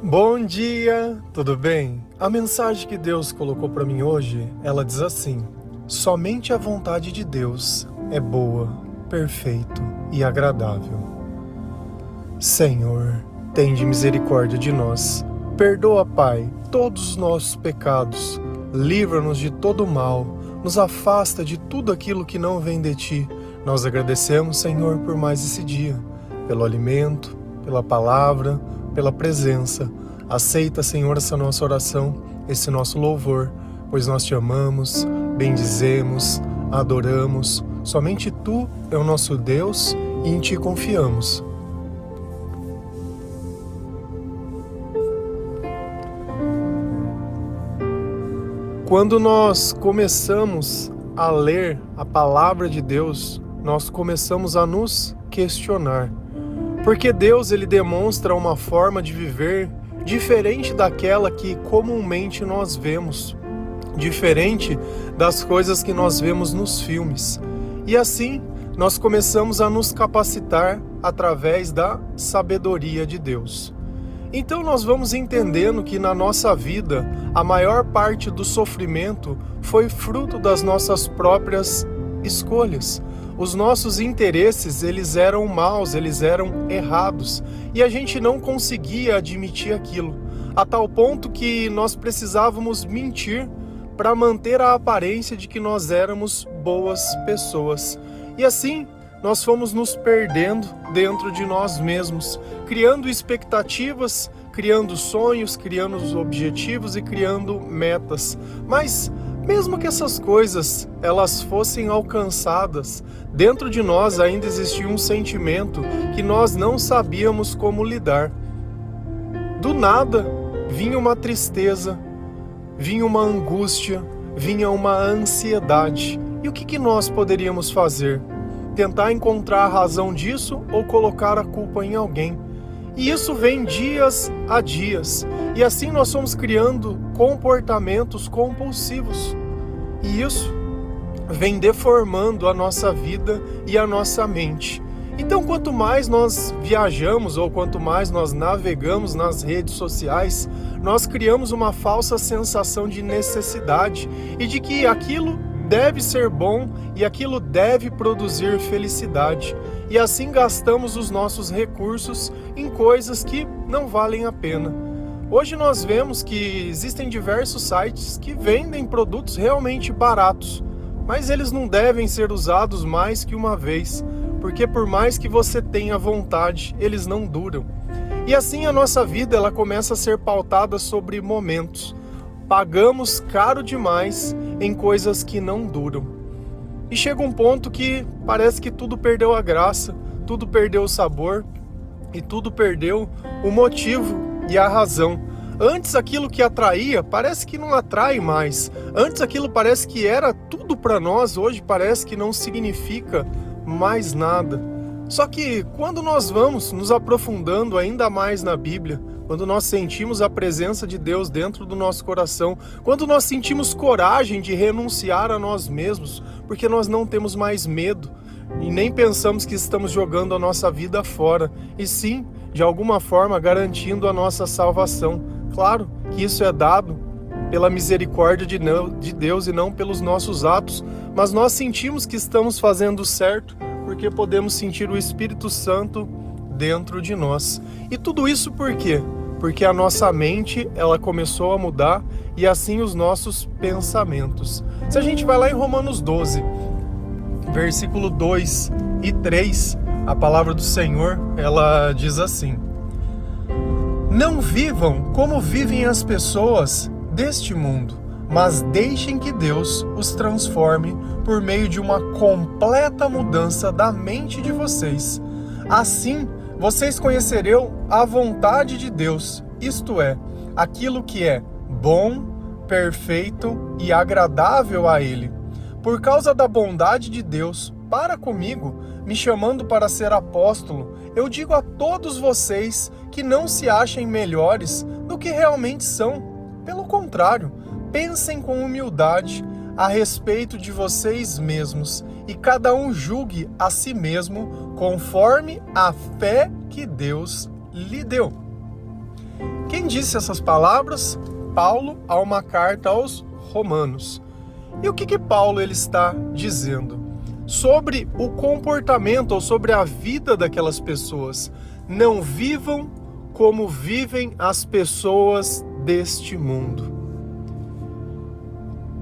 Bom dia, tudo bem? A mensagem que Deus colocou para mim hoje, ela diz assim: somente a vontade de Deus é boa, perfeita e agradável. Senhor, tende misericórdia de nós. Perdoa, Pai, todos os nossos pecados. Livra-nos de todo mal. Nos afasta de tudo aquilo que não vem de Ti. Nós agradecemos, Senhor, por mais esse dia, pelo alimento, pela palavra, pela presença. Aceita, Senhor, essa nossa oração, esse nosso louvor, pois nós Te amamos, bendizemos, adoramos. Somente Tu é o nosso Deus e em Ti confiamos. Quando nós começamos a ler a palavra de Deus, nós começamos a nos questionar. Porque Deus, ele demonstra uma forma de viver diferente daquela que comumente nós vemos, diferente das coisas que nós vemos nos filmes. E assim, nós começamos a nos capacitar através da sabedoria de Deus. Então nós vamos entendendo que na nossa vida, a maior parte do sofrimento foi fruto das nossas próprias escolhas. Os nossos interesses, eles eram maus, eles eram errados, e a gente não conseguia admitir aquilo, a tal ponto que nós precisávamos mentir para manter a aparência de que nós éramos boas pessoas. E assim, nós fomos nos perdendo dentro de nós mesmos, criando expectativas, criando sonhos, criando objetivos e criando metas. Mas mesmo que essas coisas elas fossem alcançadas, dentro de nós ainda existia um sentimento que nós não sabíamos como lidar. Do nada vinha uma tristeza, vinha uma angústia, vinha uma ansiedade. E o que nós poderíamos fazer? Tentar encontrar a razão disso ou colocar a culpa em alguém. E isso vem dias a dias. E assim nós fomos criando comportamentos compulsivos. E isso vem deformando a nossa vida e a nossa mente. Então, quanto mais nós viajamos ou quanto mais nós navegamos nas redes sociais, nós criamos uma falsa sensação de necessidade e de que aquilo deve ser bom e aquilo deve produzir felicidade. E assim gastamos os nossos recursos em coisas que não valem a pena. Hoje nós vemos que existem diversos sites que vendem produtos realmente baratos, mas eles não devem ser usados mais que uma vez, porque por mais que você tenha vontade, eles não duram. E assim a nossa vida ela começa a ser pautada sobre momentos. Pagamos caro demais em coisas que não duram. E chega um ponto que parece que tudo perdeu a graça, tudo perdeu o sabor e tudo perdeu o motivo e a razão. Antes aquilo que atraía parece que não atrai mais. Antes aquilo parece que era tudo para nós, hoje parece que não significa mais nada. Só que quando nós vamos nos aprofundando ainda mais na Bíblia, quando nós sentimos a presença de Deus dentro do nosso coração, quando nós sentimos coragem de renunciar a nós mesmos, porque nós não temos mais medo e nem pensamos que estamos jogando a nossa vida fora, e sim, de alguma forma, garantindo a nossa salvação. Claro que isso é dado pela misericórdia de Deus e não pelos nossos atos, mas nós sentimos que estamos fazendo certo porque podemos sentir o Espírito Santo dentro de nós. E tudo isso por quê? Porque a nossa mente ela começou a mudar e assim os nossos pensamentos. Se a gente vai lá em Romanos 12, versículo 2 e 3, a palavra do Senhor ela diz assim: não vivam como vivem as pessoas deste mundo, mas deixem que Deus os transforme por meio de uma completa mudança da mente de vocês. Assim, vocês conhecerão a vontade de Deus, isto é, aquilo que é bom, perfeito e agradável a Ele. Por causa da bondade de Deus para comigo, me chamando para ser apóstolo, eu digo a todos vocês que não se achem melhores do que realmente são. Pelo contrário, pensem com humildade a respeito de vocês mesmos e cada um julgue a si mesmo conforme a fé que Deus lhe deu. Quem Quem disse essas palavras? Paulo, a uma carta aos Romanos. E o que Paulo ele está dizendo? Sobre o comportamento ou sobre a vida daquelas pessoas. Não vivam como vivem as pessoas deste mundo.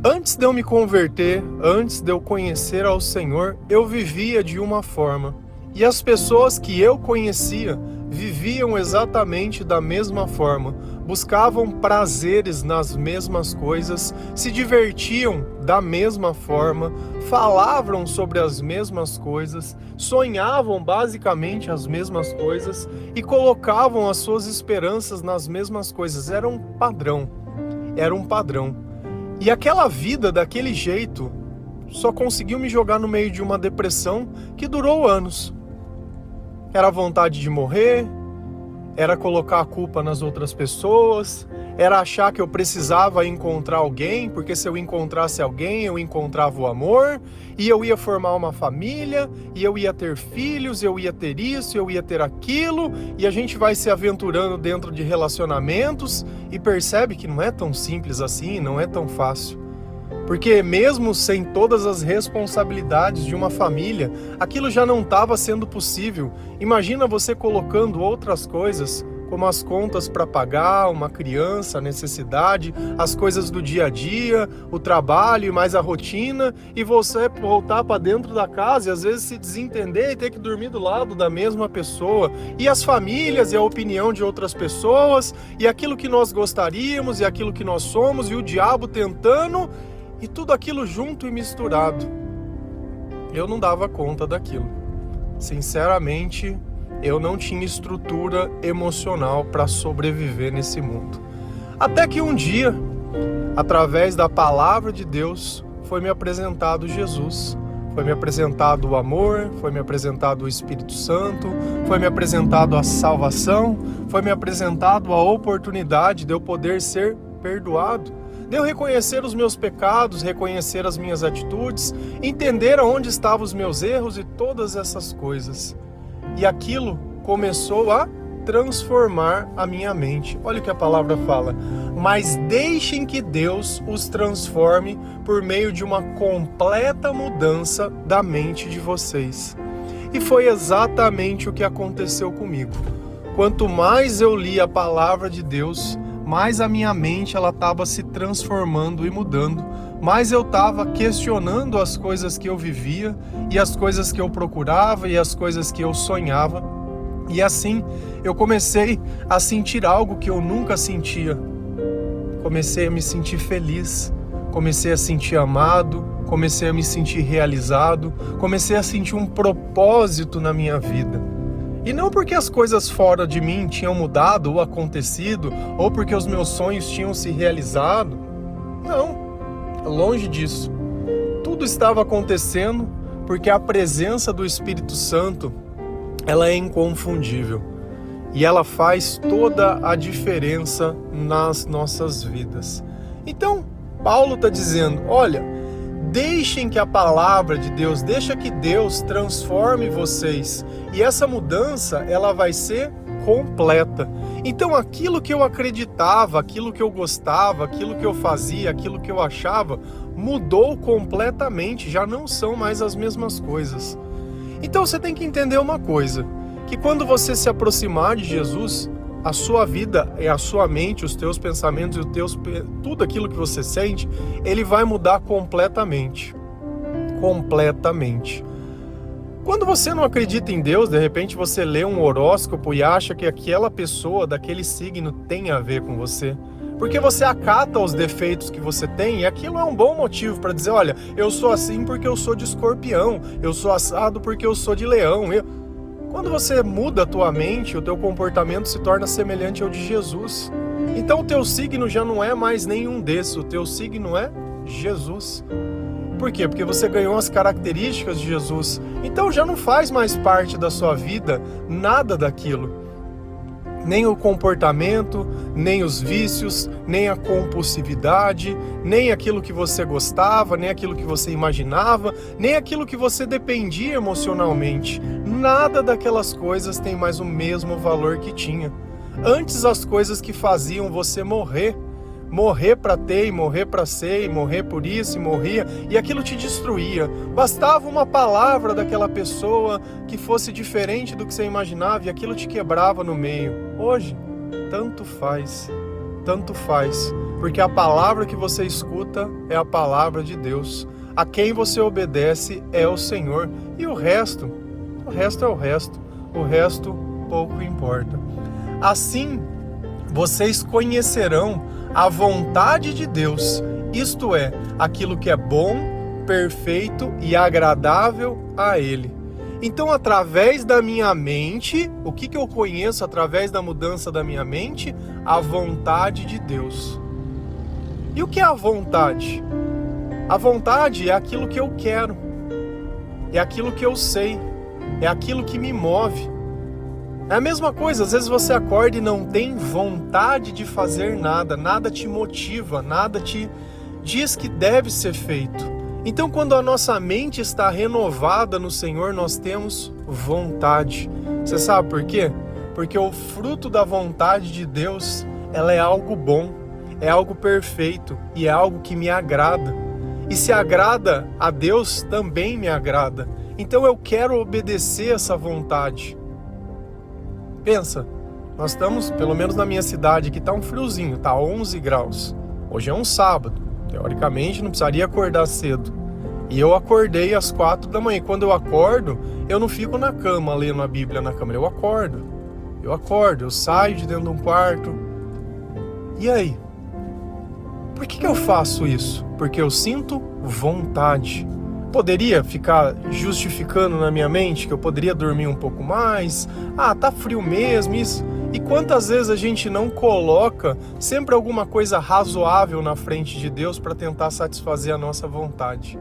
Antes de eu me converter, antes de eu conhecer ao Senhor, eu vivia de uma forma. E as pessoas que eu conhecia viviam exatamente da mesma forma. Buscavam prazeres nas mesmas coisas, se divertiam da mesma forma, falavam sobre as mesmas coisas, sonhavam basicamente as mesmas coisas e colocavam as suas esperanças nas mesmas coisas. Era um padrão. E aquela vida daquele jeito só conseguiu me jogar no meio de uma depressão que durou anos. Era a vontade de morrer, era colocar a culpa nas outras pessoas, era achar que eu precisava encontrar alguém, porque se eu encontrasse alguém, eu encontrava o amor, e eu ia formar uma família, e eu ia ter filhos, eu ia ter isso, eu ia ter aquilo, e a gente vai se aventurando dentro de relacionamentos, e percebe que não é tão simples assim, não é tão fácil. Porque mesmo sem todas as responsabilidades de uma família, aquilo já não estava sendo possível. Imagina você colocando outras coisas, como as contas para pagar, uma criança, a necessidade, as coisas do dia a dia, o trabalho e mais a rotina, e você voltar para dentro da casa e às vezes se desentender e ter que dormir do lado da mesma pessoa. E as famílias e a opinião de outras pessoas, e aquilo que nós gostaríamos e aquilo que nós somos, e o diabo tentando... E tudo aquilo junto e misturado. Eu não dava conta daquilo. Sinceramente, eu não tinha estrutura emocional para sobreviver nesse mundo. Até que um dia, através da palavra de Deus, foi me apresentado Jesus. Foi me apresentado o amor, foi me apresentado o Espírito Santo, foi me apresentado a salvação, foi me apresentado a oportunidade de eu poder ser perdoado. De eu reconhecer os meus pecados, reconhecer as minhas atitudes, entender aonde estavam os meus erros e todas essas coisas. E aquilo começou a transformar a minha mente. Olha o que a palavra fala. Mas deixem que Deus os transforme por meio de uma completa mudança da mente de vocês. E foi exatamente o que aconteceu comigo. Quanto mais eu li a palavra de Deus, mais a minha mente ela estava se transformando e mudando, mais eu estava questionando as coisas que eu vivia e as coisas que eu procurava e as coisas que eu sonhava. E assim eu comecei a sentir algo que eu nunca sentia. Comecei a me sentir feliz, comecei a sentir amado, comecei a me sentir realizado, comecei a sentir um propósito na minha vida. E não porque as coisas fora de mim tinham mudado ou acontecido, ou porque os meus sonhos tinham se realizado. Não, longe disso. Tudo estava acontecendo porque a presença do Espírito Santo, ela é inconfundível. E ela faz toda a diferença nas nossas vidas. Então, Paulo está dizendo, olha, deixem que a palavra de Deus, deixa que Deus transforme vocês. E essa mudança, ela vai ser completa. Então aquilo que eu acreditava, aquilo que eu gostava, aquilo que eu fazia, aquilo que eu achava, mudou completamente, já não são mais as mesmas coisas. Então você tem que entender uma coisa, que quando você se aproximar de Jesus, a sua vida, a sua mente, os teus pensamentos, tudo aquilo que você sente, ele vai mudar completamente. Completamente. Quando você não acredita em Deus, de repente você lê um horóscopo e acha que aquela pessoa daquele signo tem a ver com você. Porque você acata os defeitos que você tem e aquilo é um bom motivo para dizer, olha, eu sou assim porque eu sou de escorpião, eu sou assado porque eu sou de leão. Quando você muda a tua mente, o teu comportamento se torna semelhante ao de Jesus. Então o teu signo já não é mais nenhum desses, o teu signo é Jesus. Por quê? Porque você ganhou as características de Jesus. Então já não faz mais parte da sua vida nada daquilo. Nem o comportamento, nem os vícios, nem a compulsividade, nem aquilo que você gostava, nem aquilo que você imaginava, nem aquilo que você dependia emocionalmente. Nada daquelas coisas tem mais o mesmo valor que tinha. Antes as coisas que faziam você morrer para ter, e morrer para ser, e morrer por isso, e morria, e aquilo te destruía. Bastava uma palavra daquela pessoa que fosse diferente do que você imaginava, e aquilo te quebrava no meio. Hoje, tanto faz, porque a palavra que você escuta é a palavra de Deus. A quem você obedece é o Senhor, e o resto é o resto. O resto pouco importa. Assim, vocês conhecerão a vontade de Deus, isto é, aquilo que é bom, perfeito e agradável a Ele. Então, através da minha mente, o que eu conheço através da mudança da minha mente? A vontade de Deus. E o que é a vontade? A vontade é aquilo que eu quero, é aquilo que eu sei, é aquilo que me move. É a mesma coisa, às vezes você acorda e não tem vontade de fazer nada, nada te motiva, nada te diz que deve ser feito. Então, quando a nossa mente está renovada no Senhor, nós temos vontade. Você sabe por quê? Porque o fruto da vontade de Deus, ela é algo bom, é algo perfeito e é algo que me agrada. E se agrada a Deus, também me agrada. Então eu quero obedecer essa vontade. Pensa, nós estamos, pelo menos na minha cidade, aqui está um friozinho, está 11 graus. Hoje é um sábado, teoricamente não precisaria acordar cedo. E eu acordei às 4 da manhã. Quando eu acordo, eu não fico na cama lendo a Bíblia na cama, eu acordo, eu saio de dentro de um quarto. E aí? Por que eu faço isso? Porque eu sinto vontade. Poderia ficar justificando na minha mente que eu poderia dormir um pouco mais. Tá frio mesmo, isso. E quantas vezes a gente não coloca sempre alguma coisa razoável na frente de Deus para tentar satisfazer a nossa vontade?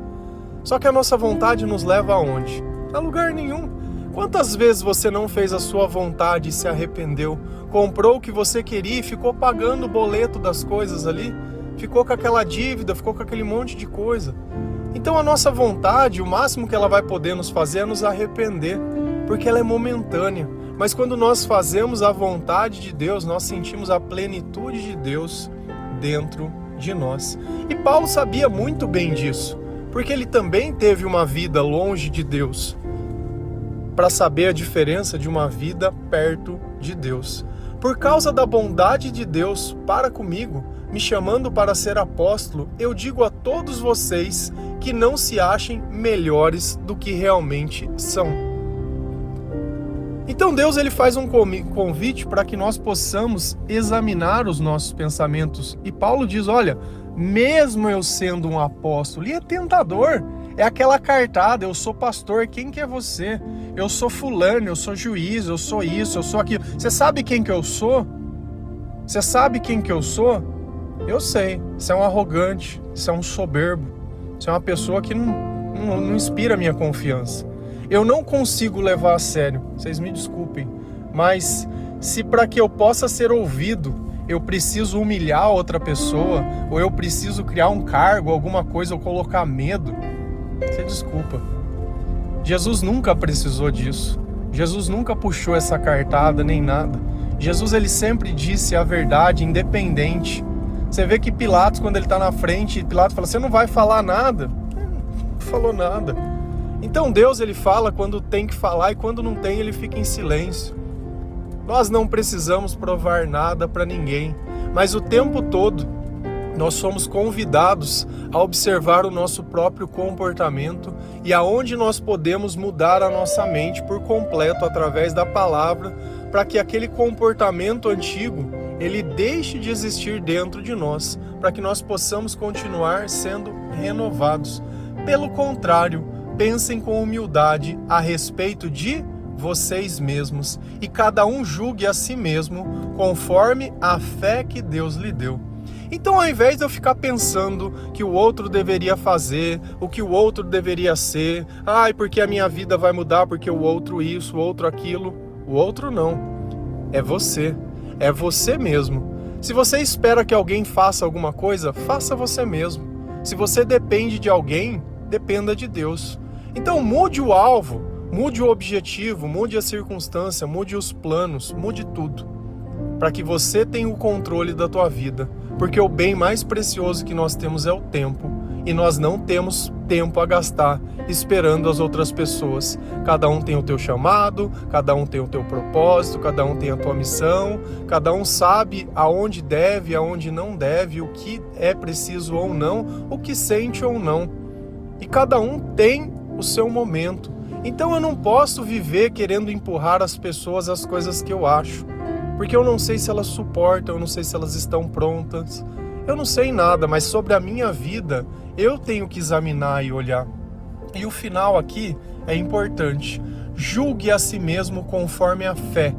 Só que a nossa vontade nos leva aonde? A lugar nenhum. Quantas vezes você não fez a sua vontade e se arrependeu? Comprou o que você queria e ficou pagando o boleto das coisas ali? Ficou com aquela dívida, ficou com aquele monte de coisa. Então a nossa vontade, o máximo que ela vai poder nos fazer é nos arrepender, porque ela é momentânea. Mas quando nós fazemos a vontade de Deus, nós sentimos a plenitude de Deus dentro de nós. E Paulo sabia muito bem disso, porque ele também teve uma vida longe de Deus, para saber a diferença de uma vida perto de Deus. Por causa da bondade de Deus para comigo, me chamando para ser apóstolo, eu digo a todos vocês que não se achem melhores do que realmente são. Então Deus ele faz um convite para que nós possamos examinar os nossos pensamentos. E Paulo diz, olha, mesmo eu sendo um apóstolo, e é tentador, é aquela cartada, eu sou pastor, quem que é você? Eu sou fulano, eu sou juiz, eu sou isso, eu sou aquilo. Você sabe quem que eu sou? Você sabe quem que eu sou? Eu sei, você é um arrogante, você é um soberbo, você é uma pessoa que não inspira a minha confiança. Eu não consigo levar a sério, vocês me desculpem, mas se para que eu possa ser ouvido, eu preciso humilhar outra pessoa, ou eu preciso criar um cargo, alguma coisa, ou colocar medo, você desculpa. Jesus nunca precisou disso, Jesus nunca puxou essa cartada nem nada. Jesus ele sempre disse a verdade, independente. Você vê que Pilatos, quando ele está na frente, Pilatos fala, você não vai falar nada? Não falou nada. Então Deus ele fala quando tem que falar e quando não tem ele fica em silêncio. Nós não precisamos provar nada para ninguém, mas o tempo todo nós somos convidados a observar o nosso próprio comportamento e aonde nós podemos mudar a nossa mente por completo através da palavra para que aquele comportamento antigo ele deixe de existir dentro de nós, para que nós possamos continuar sendo renovados. Pelo contrário, pensem com humildade a respeito de vocês mesmos e cada um julgue a si mesmo conforme a fé que Deus lhe deu. Então, ao invés de eu ficar pensando que o outro deveria fazer, o que o outro deveria ser, porque a minha vida vai mudar, porque o outro isso, o outro aquilo, o outro não. É você mesmo. Se você espera que alguém faça alguma coisa, faça você mesmo. Se você depende de alguém, dependa de Deus. Então mude o alvo, mude o objetivo, mude a circunstância, mude os planos, mude tudo. para que você tenha o controle da tua vida, porque o bem mais precioso que nós temos é o tempo, e nós não temos tempo a gastar esperando as outras pessoas. Cada um tem o teu chamado, cada um tem o teu propósito, cada um tem a tua missão, cada um sabe aonde deve, aonde não deve, o que é preciso ou não, o que sente ou não. E cada um tem o seu momento. Então eu não posso viver querendo empurrar as pessoas as coisas que eu acho, porque eu não sei se elas suportam, eu não sei se elas estão prontas, eu não sei nada, mas sobre a minha vida eu tenho que examinar e olhar. E o final aqui é importante. Julgue a si mesmo conforme a fé.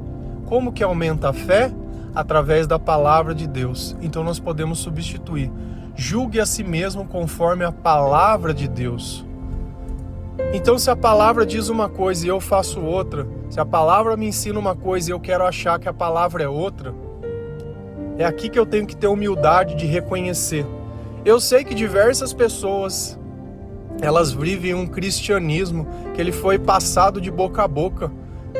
Como que aumenta a fé? Através da palavra de Deus. Então nós podemos substituir. Julgue a si mesmo conforme a palavra de Deus. Então, se a palavra diz uma coisa e eu faço outra, se a palavra me ensina uma coisa e eu quero achar que a palavra é outra, é aqui que eu tenho que ter humildade de reconhecer. Eu sei que diversas pessoas, elas vivem um cristianismo que ele foi passado de boca a boca.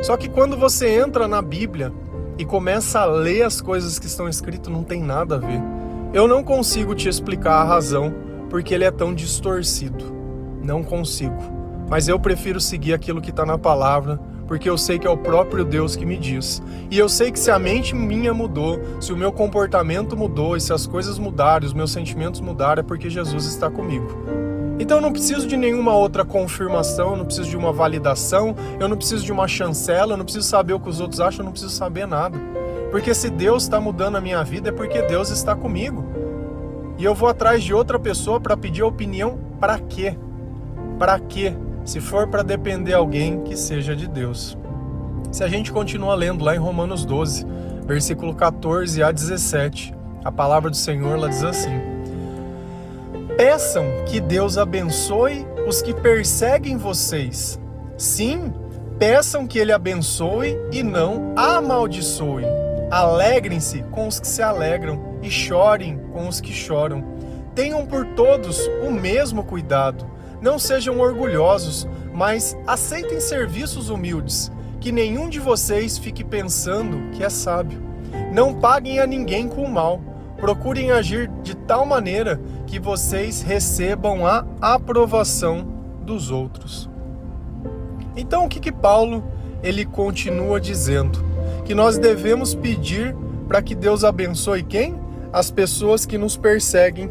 Só que quando você entra na Bíblia e começa a ler as coisas que estão escritas, não tem nada a ver. Eu não consigo te explicar a razão porque ele é tão distorcido. Não consigo. Mas eu prefiro seguir aquilo que está na palavra, porque eu sei que é o próprio Deus que me diz. E eu sei que se a mente minha mudou, se o meu comportamento mudou, e se as coisas mudarem, os meus sentimentos mudarem, é porque Jesus está comigo. Então eu não preciso de nenhuma outra confirmação, eu não preciso de uma validação, eu não preciso de uma chancela, eu não preciso saber o que os outros acham, eu não preciso saber nada. Porque se Deus está mudando a minha vida, é porque Deus está comigo. E eu vou atrás de outra pessoa para pedir opinião, para quê? Para quê? Se for para depender de alguém, que seja de Deus. Se a gente continua lendo lá em Romanos 12, versículo 14 a 17, a palavra do Senhor ela diz assim: peçam que Deus abençoe os que perseguem vocês. Sim, peçam que Ele abençoe e não amaldiçoe. Alegrem-se com os que se alegram e chorem com os que choram. Tenham por todos o mesmo cuidado. Não sejam orgulhosos, mas aceitem serviços humildes, que nenhum de vocês fique pensando que é sábio. Não paguem a ninguém com o mal. Procurem agir de tal maneira que vocês recebam a aprovação dos outros. Então o que Paulo ele continua dizendo? Que nós devemos pedir para que Deus abençoe quem? As pessoas que nos perseguem,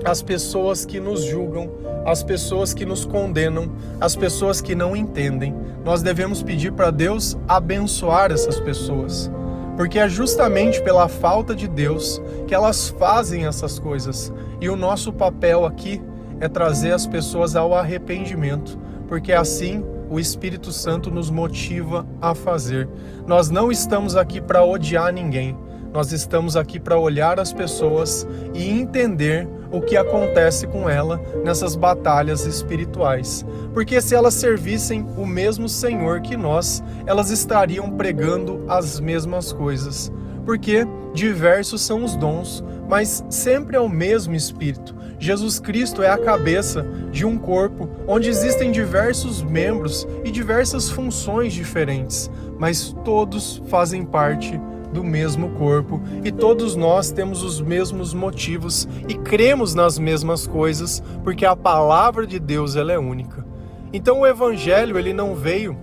as pessoas que nos julgam, as pessoas que nos condenam, as pessoas que não entendem. Nós devemos pedir para Deus abençoar essas pessoas, porque é justamente pela falta de Deus que elas fazem essas coisas. E o nosso papel aqui é trazer as pessoas ao arrependimento, porque assim o Espírito Santo nos motiva a fazer. Nós não estamos aqui para odiar ninguém. Nós estamos aqui para olhar as pessoas e entender o que acontece com ela nessas batalhas espirituais. Porque se elas servissem o mesmo Senhor que nós, elas estariam pregando as mesmas coisas. Porque diversos são os dons, mas sempre é o mesmo Espírito. Jesus Cristo é a cabeça de um corpo onde existem diversos membros e diversas funções diferentes, mas todos fazem parte do mesmo corpo e todos nós temos os mesmos motivos e cremos nas mesmas coisas, porque a palavra de Deus ela é única. Então o Evangelho ele não veio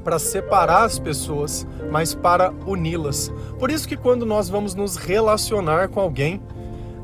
para separar as pessoas, mas para uni-las. Por isso que quando nós vamos nos relacionar com alguém,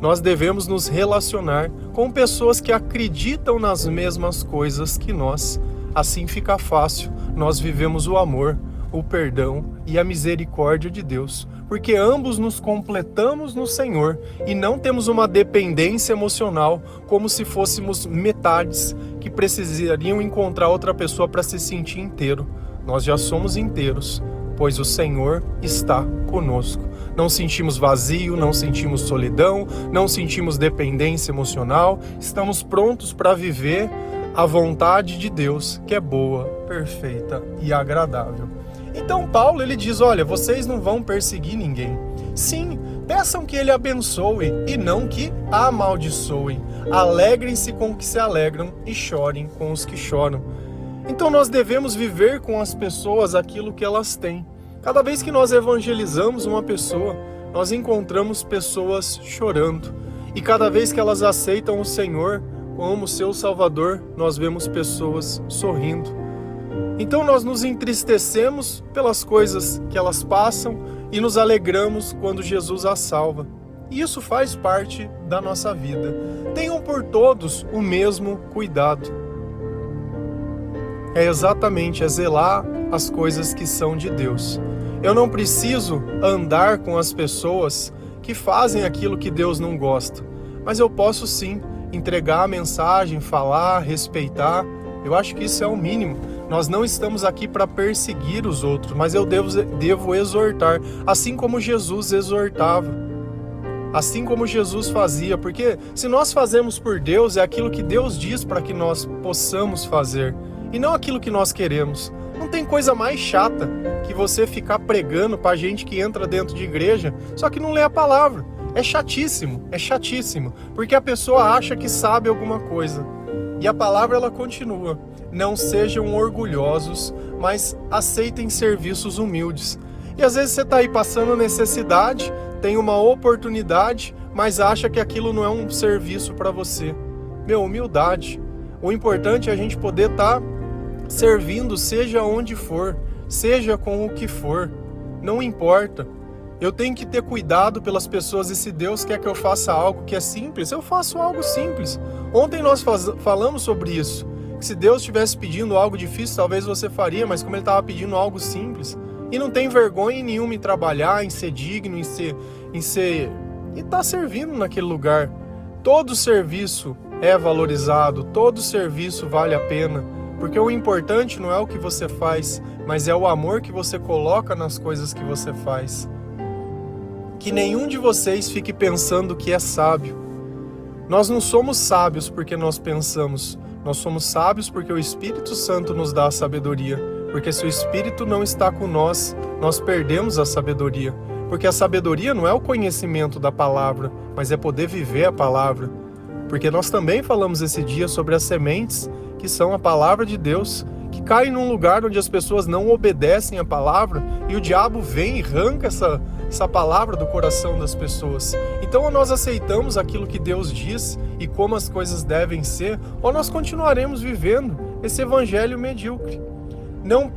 nós devemos nos relacionar com pessoas que acreditam nas mesmas coisas que nós. Assim fica fácil, nós vivemos o amor, o perdão e a misericórdia de Deus, porque ambos nos completamos no Senhor e não temos uma dependência emocional como se fôssemos metades que precisariam encontrar outra pessoa para se sentir inteiro. Nós já somos inteiros, pois o Senhor está conosco. Não sentimos vazio, não sentimos solidão, não sentimos dependência emocional, estamos prontos para viver a vontade de Deus, que é boa, perfeita e agradável. Então Paulo ele diz, olha, vocês não vão perseguir ninguém. Sim, peçam que ele abençoe e não que amaldiçoem. Alegrem-se com os que se alegram e chorem com os que choram. Então nós devemos viver com as pessoas aquilo que elas têm. Cada vez que nós evangelizamos uma pessoa, nós encontramos pessoas chorando. E cada vez que elas aceitam o Senhor como seu Salvador, nós vemos pessoas sorrindo. Então nós nos entristecemos pelas coisas que elas passam e nos alegramos quando Jesus as salva. E isso faz parte da nossa vida. Tenham por todos o mesmo cuidado. É zelar as coisas que são de Deus. Eu não preciso andar com as pessoas que fazem aquilo que Deus não gosta, mas eu posso sim entregar a mensagem, falar, respeitar. Eu acho que isso é o mínimo. Nós não estamos aqui para perseguir os outros, mas eu devo exortar, assim como Jesus exortava, assim como Jesus fazia, porque se nós fazemos por Deus, é aquilo que Deus diz para que nós possamos fazer, e não aquilo que nós queremos. Não tem coisa mais chata que você ficar pregando para gente que entra dentro de igreja, só que não lê a palavra. É chatíssimo, porque a pessoa acha que sabe alguma coisa. E a palavra ela continua: não sejam orgulhosos, mas aceitem serviços humildes. E às vezes você está aí passando necessidade, tem uma oportunidade, mas acha que aquilo não é um serviço para você. Humildade. O importante é a gente poder estar servindo, seja onde for, seja com o que for, não importa. Eu tenho que ter cuidado pelas pessoas, e se Deus quer que eu faça algo que é simples, eu faço algo simples. Ontem nós falamos sobre isso, que se Deus estivesse pedindo algo difícil, talvez você faria, mas como Ele estava pedindo algo simples, e não tem vergonha nenhuma em trabalhar, em ser digno, e estar servindo naquele lugar. Todo serviço é valorizado, todo serviço vale a pena, porque o importante não é o que você faz, mas é o amor que você coloca nas coisas que você faz. Que nenhum de vocês fique pensando que é sábio. Nós não somos sábios porque nós pensamos, nós somos sábios porque o Espírito Santo nos dá a sabedoria, porque se o Espírito não está com nós, nós perdemos a sabedoria, porque a sabedoria não é o conhecimento da palavra, mas é poder viver a palavra, porque nós também falamos esse dia sobre as sementes, que são a palavra de Deus, que caem num lugar onde as pessoas não obedecem a palavra, e o diabo vem e arranca essa palavra do coração das pessoas. Então ou nós aceitamos aquilo que Deus diz e como as coisas devem ser, ou nós continuaremos vivendo esse evangelho medíocre. Não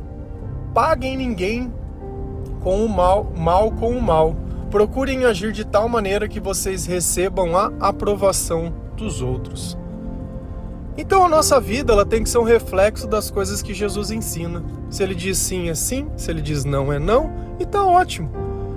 paguem ninguém com o mal com o mal. Procurem agir de tal maneira que vocês recebam a aprovação dos outros. Então a nossa vida ela tem que ser um reflexo das coisas que Jesus ensina. Se Ele diz sim, é sim. Se Ele diz não, é não. E tá ótimo.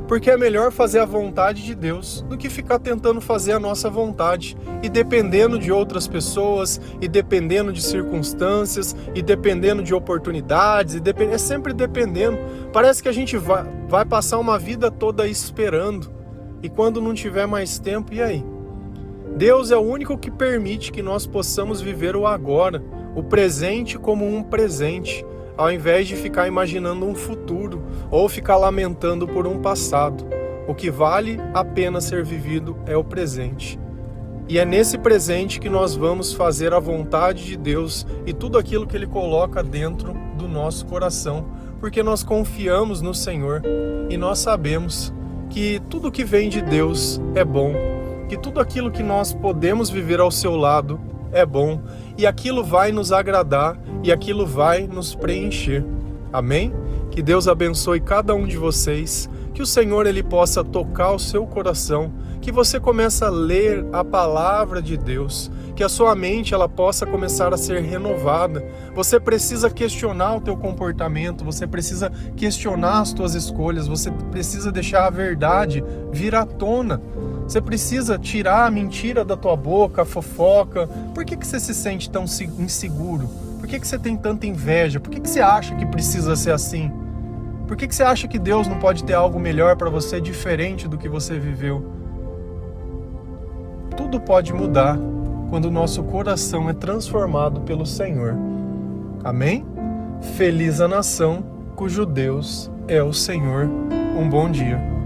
Porque é melhor fazer a vontade de Deus do que ficar tentando fazer a nossa vontade. E dependendo de outras pessoas, e dependendo de circunstâncias, e dependendo de oportunidades, é sempre dependendo. Parece que a gente vai passar uma vida toda esperando. E quando não tiver mais tempo, e aí? Deus é o único que permite que nós possamos viver o agora, o presente como um presente, ao invés de ficar imaginando um futuro ou ficar lamentando por um passado. O que vale a pena ser vivido é o presente. E é nesse presente que nós vamos fazer a vontade de Deus e tudo aquilo que Ele coloca dentro do nosso coração, porque nós confiamos no Senhor e nós sabemos que tudo que vem de Deus é bom, que tudo aquilo que nós podemos viver ao seu lado é bom, e aquilo vai nos agradar, e aquilo vai nos preencher. Amém? Que Deus abençoe cada um de vocês, que o Senhor Ele possa tocar o seu coração, que você comece a ler a palavra de Deus, que a sua mente ela possa começar a ser renovada. Você precisa questionar o teu comportamento, você precisa questionar as tuas escolhas, você precisa deixar a verdade vir à tona. Você precisa tirar a mentira da tua boca, a fofoca. Por que você se sente tão inseguro? Por que você tem tanta inveja? Por que você acha que precisa ser assim? Por que você acha que Deus não pode ter algo melhor para você, diferente do que você viveu? Tudo pode mudar quando o nosso coração é transformado pelo Senhor. Amém? Feliz a nação cujo Deus é o Senhor. Um bom dia.